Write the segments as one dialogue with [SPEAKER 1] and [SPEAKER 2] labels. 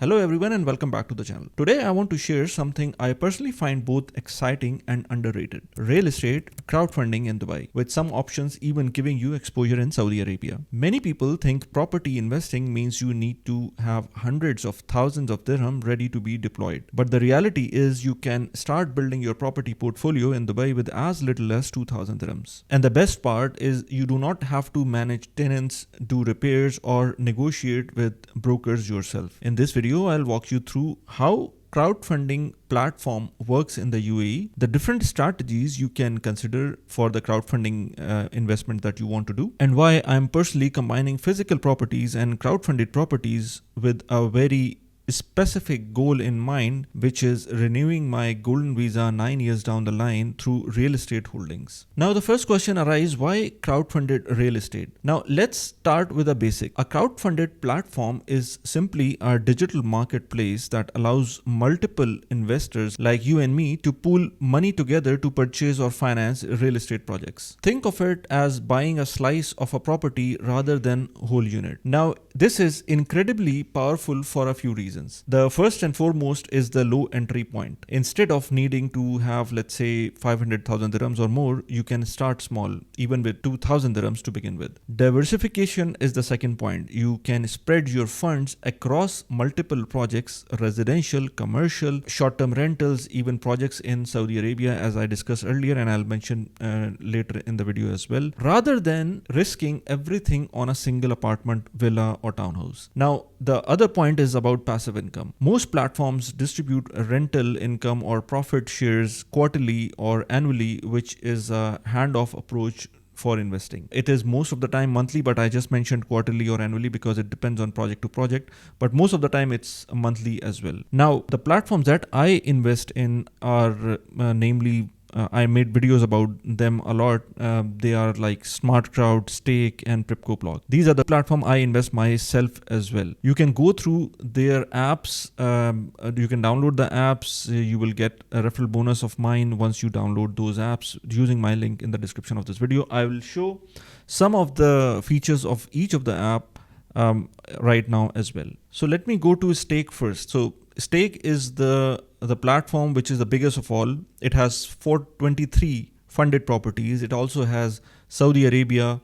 [SPEAKER 1] Hello everyone and welcome back to the channel. Today I want to share something I personally find both exciting and underrated. Real estate crowdfunding in Dubai, with some options even giving you exposure in Saudi Arabia. Many people think property investing means you need to have hundreds of thousands of dirham ready to be deployed. But the reality is you can start building your property portfolio in Dubai with as little as 2000 dirhams. And the best part is you do not have to manage tenants, do repairs or negotiate with brokers yourself. In this video I'll walk you through how crowdfunding platform works in the UAE, the different strategies you can consider for the crowdfunding investment that you want to do, and why I'm personally combining physical properties and crowdfunded properties with a very specific goal in mind, which is renewing my golden visa 9 years down the line through real estate holdings. Now the first question arises, why crowdfunded real estate? Now let's start with a basic. A crowdfunded platform is simply a digital marketplace that allows multiple investors like you and me to pool money together to purchase or finance real estate projects. Think of it as buying a slice of a property rather than whole unit. Now this is incredibly powerful for a few reasons. The first and foremost is the low entry point. Instead of needing to have, let's say, 500,000 dirhams or more, you can start small, even with 2,000 dirhams to begin with. Diversification is the second point. You can spread your funds across multiple projects, residential, commercial, short-term rentals, even projects in Saudi Arabia, as I discussed earlier, and I'll mention later in the video as well, rather than risking everything on a single apartment, villa, or townhouse. Now, the other point is about passive income. Most platforms distribute rental income or profit shares quarterly or annually, which is a handoff approach for investing. It is most of the time monthly, but I just mentioned quarterly or annually because it depends on project to project, but most of the time it's monthly as well. Now, the platforms that I invest in are namely I made videos about them a lot. They are like Smartcrowd, Stake, and Prypco blog. These are the platform I invest myself as well. You can go through their apps. You can download the apps. You will get a referral bonus of mine once you download those apps using my link in the description of this video. I will show some of the features of each of the app right now as well. So let me go to Stake first. So Stake is the platform which is the biggest of all. It has 423 funded properties. It also has Saudi Arabia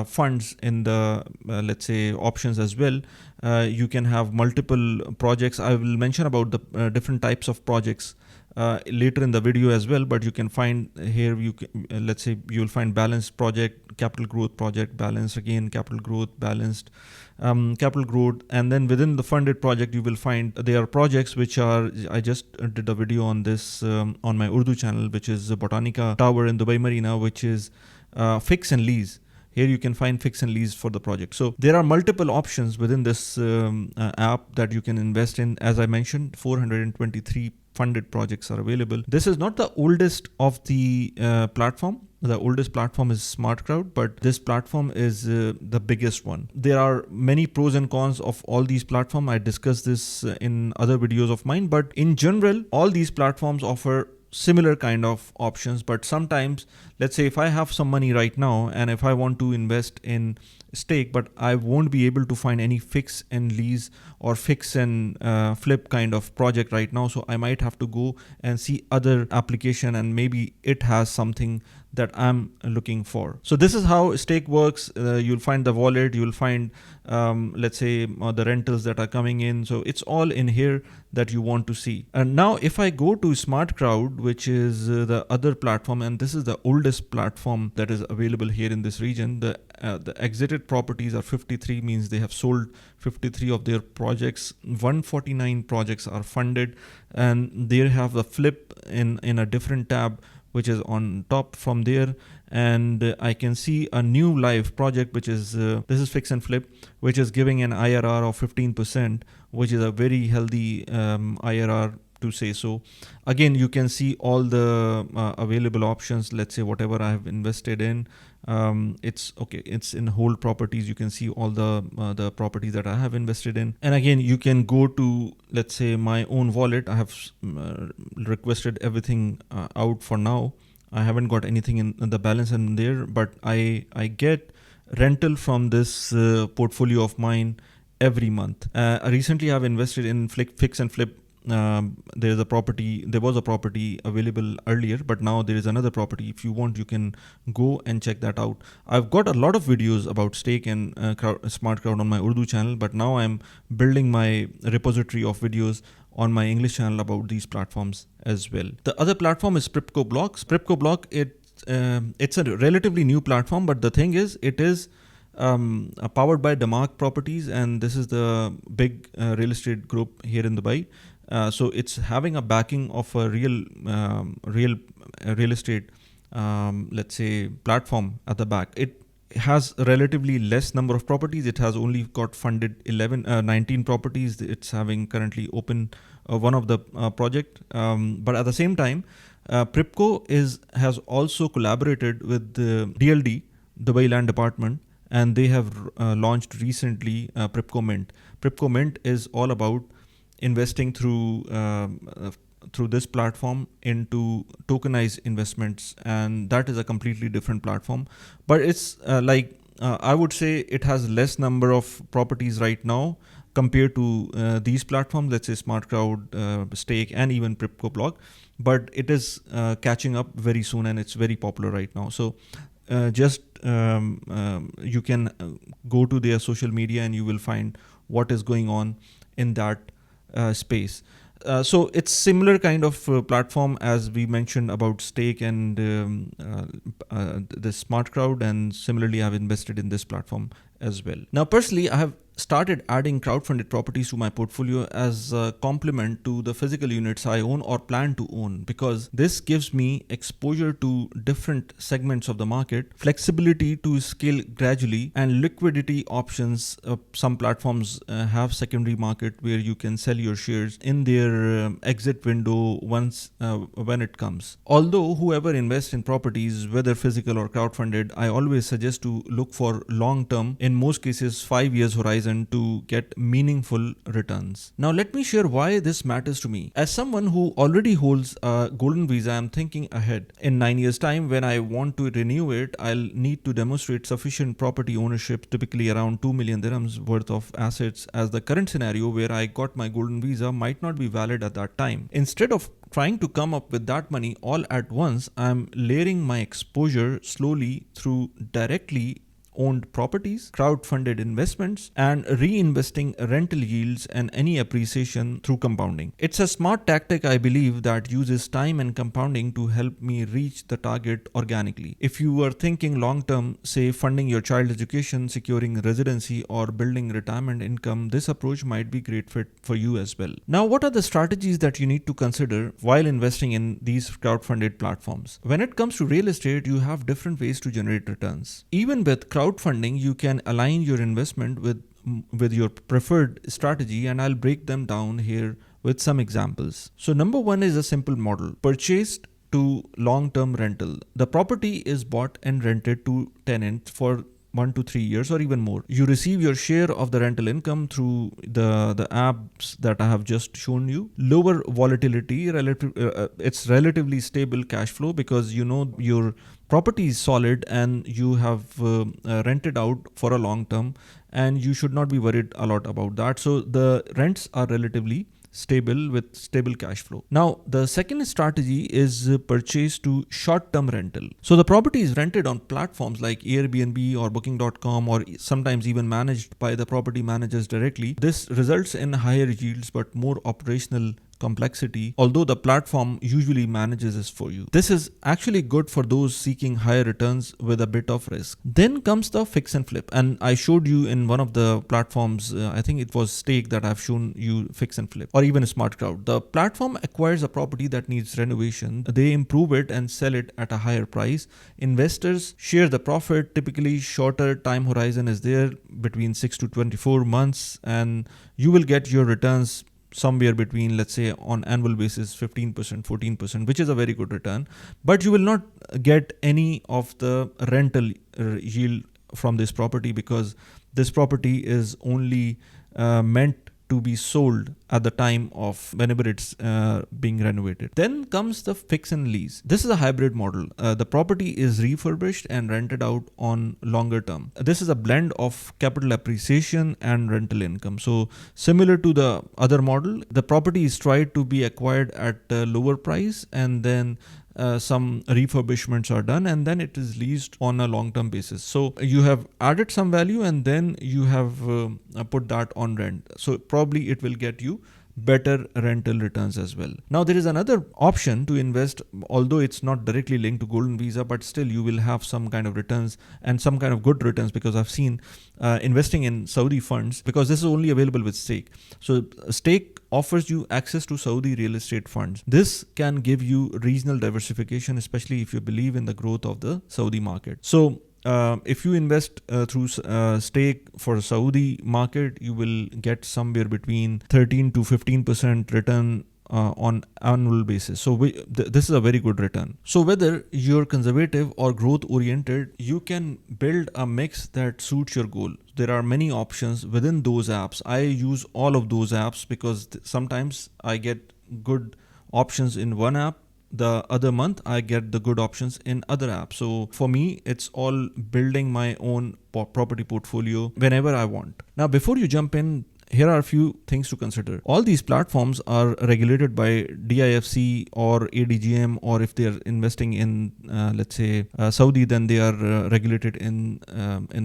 [SPEAKER 1] funds in the let's say options as well. You can have multiple projects. I will mention about the different types of projects later in the video as well, but you can find here, you can, let's say you will find balanced project, capital growth project, balanced again, capital growth, balanced, capital growth, and then within the funded project you will find there are projects which are, I just did a video on this on my Urdu channel, which is Botanica Tower in Dubai Marina, which is fix and lease. Here you can find fix and lease for the project. So there are multiple options within this app that you can invest in. As I mentioned, 423 funded projects are available. This is not the oldest of the platform. The oldest platform is Smartcrowd, but this platform is the biggest one. There are many pros and cons of all these platforms. I discussed this in other videos of mine, but in general, all these platforms offer similar kind of options. But sometimes, let's say if I have some money right now and if I want to invest in Stake, but I won't be able to find any fix and lease or fix and flip kind of project right now, so I might have to go and see other application and maybe it has something that I'm looking for. So this is how Stake works. You'll find the wallet, you'll find let's say the rentals that are coming in. So it's all in here that you want to see. And now if I go to Smartcrowd, which is the other platform, and this is the oldest platform that is available here in this region, the exited properties are 53, means they have sold 53 of their projects. 149 projects are funded, and they have the flip in a different tab, which is on top from there. And I can see a new live project, which is this is fix and flip, which is giving an IRR of 15%, which is a very healthy IRR to say so. Again, you can see all the available options. Let's say whatever I have invested in, it's okay, it's in hold properties. You can see all the properties that I have invested in. And again, you can go to, let's say, my own wallet. I have requested everything out for now. I haven't got anything in the balance in there, but I get rental from this portfolio of mine every month. Recently, I've invested in fix and flip. There was a property available earlier, but now there is another property. If you want, you can go and check that out. I've got a lot of videos about stake and Smartcrowd on my Urdu channel, but now I'm building my repository of videos on my English channel about these platforms as well. The other platform is Prypco Blocks. Prypco Block, it's a relatively new platform, but the thing is, it is powered by Damak Properties, and this is the big real estate group here in Dubai. So it's having a backing of a real estate, let's say, platform at the back. It has a relatively less number of properties. It has only got funded 19 properties. It's having currently open one of the project. But at the same time, Prypco has also collaborated with the DLD, Dubai Land Department, and they have launched recently Prypco Mint. Prypco Mint is all about investing through this platform into tokenized investments, and that is a completely different platform. But it's I would say it has less number of properties right now compared to these platforms, let's say Smartcrowd, Stake, and even Prypco Block. But it is catching up very soon, and it's very popular right now. So you can go to their social media and you will find what is going on in that space. So it's similar kind of platform as we mentioned about Stake and the Smartcrowd, and similarly I've invested in this platform as well. Now personally, I have started adding crowdfunded properties to my portfolio as a complement to the physical units I own or plan to own, because this gives me exposure to different segments of the market, flexibility to scale gradually, and liquidity options. Some platforms have secondary market where you can sell your shares in their exit window once when it comes. Although whoever invests in properties, whether physical or crowdfunded, I always suggest to look for long term, in most cases 5 years horizon, to get meaningful returns. Now let me share why this matters to me. As someone who already holds a golden visa, I'm thinking ahead. In 9 years time, when I want to renew it, I'll need to demonstrate sufficient property ownership, typically around 2 million dirhams worth of assets, as the current scenario where I got my golden visa might not be valid at that time. Instead of trying to come up with that money all at once, I'm layering my exposure slowly through directly owned properties, crowd-funded investments, and reinvesting rental yields and any appreciation through compounding. It's a smart tactic, I believe, that uses time and compounding to help me reach the target organically. If you were thinking long-term, say funding your child's education, securing residency, or building retirement income, this approach might be great fit for you as well. Now, what are the strategies that you need to consider while investing in these crowd-funded platforms? When it comes to real estate, you have different ways to generate returns. Even with crowdfunding, you can align your investment with your preferred strategy, and I'll break them down here with some examples. So number one is a simple model: purchased to long-term rental. The property is bought and rented to tenants for 1 to 3 years or even more. You receive your share of the rental income through the apps that I have just shown you. Lower volatility, it's relatively stable cash flow because you know your property is solid and you have rented out for a long term, and you should not be worried a lot about that. So the rents are relatively stable with stable cash flow. Now, the second strategy is purchase to short-term rental. So the property is rented on platforms like Airbnb or Booking.com, or sometimes even managed by the property managers directly. This results in higher yields but more operational complexity, although the platform usually manages this for you. This is actually good for those seeking higher returns with a bit of risk. Then comes the fix and flip, and I showed you in one of the platforms, I think it was Stake, that I've shown you fix and flip, or even Smartcrowd. The platform acquires a property that needs renovation, they improve it and sell it at a higher price. Investors share the profit. Typically shorter time horizon is there, between 6 to 24 months, and you will get your returns somewhere between, let's say, on annual basis 15%, 14%, which is a very good return, but you will not get any of the rental yield from this property because this property is only meant to be sold at the time of whenever it's being renovated. Then comes the fix and lease. This is a hybrid model. The property is refurbished and rented out on longer term. This is a blend of capital appreciation and rental income. So similar to the other model, the property is tried to be acquired at a lower price, and then some refurbishments are done, and then it is leased on a long-term basis. So you have added some value, and then you have put that on rent. So probably it will get you better rental returns as well. Now there is another option to invest, although it's not directly linked to Golden Visa, but still you will have some kind of returns and some kind of good returns, because I've seen investing in Saudi funds, because this is only available with stake. So stake offers you access to Saudi real estate funds. This can give you regional diversification, especially if you believe in the growth of the Saudi market. So if you invest through stake for Saudi market, you will get somewhere between 13 to 15% return on annual basis. So this is a very good return. So whether you're conservative or growth oriented, you can build a mix that suits your goal. There are many options within those apps. I use all of those apps because sometimes I get good options in one app, the other month I get the good options in other apps. So for me, it's all building my own property portfolio whenever I want. Now, before you jump in, here are a few things to consider. All these platforms are regulated by DIFC or ADGM, or if they're investing in, let's say, Saudi, then they are regulated in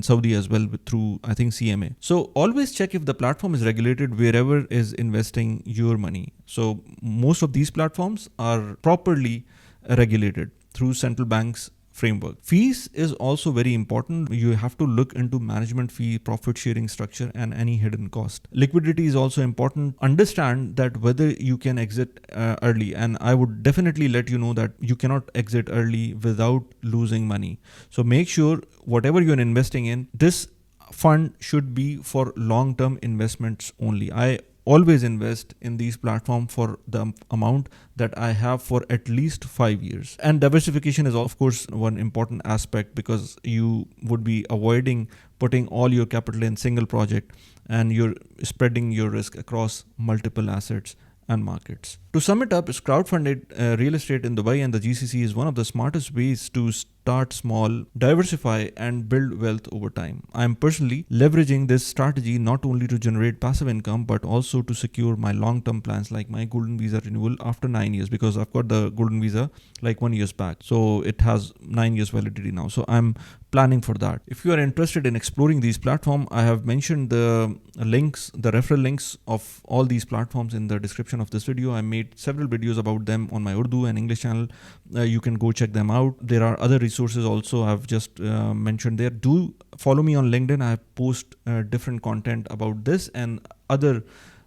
[SPEAKER 1] Saudi as well through, I think, CMA. So always check if the platform is regulated wherever is investing your money. So most of these platforms are properly regulated through central banks framework. Fees is also very important. You have to look into management fee, profit sharing structure, and any hidden cost. Liquidity is also important. Understand that whether you can exit early, and I would definitely let you know that you cannot exit early without losing money. So make sure whatever you're investing in, this fund should be for long-term investments only. I always invest in these platforms for the amount that I have for at least 5 years. And diversification is of course one important aspect, because you would be avoiding putting all your capital in single project, and you're spreading your risk across multiple assets and markets. To sum it up, crowdfunded real estate in Dubai and the GCC is one of the smartest ways to start small, diversify, and build wealth over time. I am personally leveraging this strategy not only to generate passive income, but also to secure my long-term plans like my Golden Visa renewal after 9 years, because I've got the Golden Visa like 1 year back. So it has 9 years validity now. So I'm planning for that. If you are interested in exploring these platforms, I have mentioned the links, the referral links of all these platforms in the description of this video. I made several videos about them on my Urdu and English channel. You can go check them out. There are other resources also I've just mentioned there. Do follow me on LinkedIn. I post different content about this and other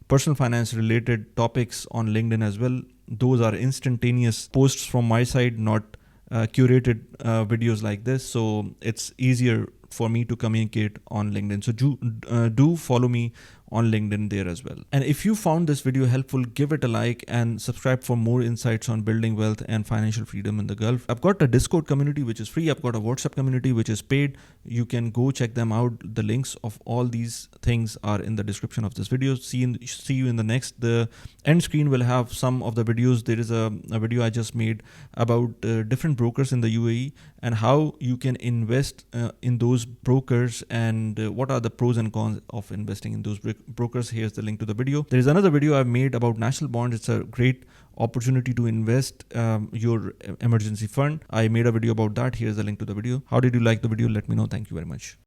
[SPEAKER 1] personal finance related topics on LinkedIn as well. Those are instantaneous posts from my side, not curated videos like this. So it's easier for me to communicate on LinkedIn. So do follow me on LinkedIn there as well. And if you found this video helpful, give it a like and subscribe for more insights on building wealth and financial freedom in the Gulf. I've got a Discord community which is free. I've got a WhatsApp community which is paid. You can go check them out. The links of all these things are in the description of this video. See you in the next. The end screen will have some of the videos. There is a video I just made about different brokers in the UAE and how you can invest in those brokers, and what are the pros and cons of investing in those brokers. Here's the link to the video. There is another video I've made about national bonds. It's a great opportunity to invest your emergency fund. I made a video about that. Here's the link to the video. How did you like the video? Let me know. Thank you very much.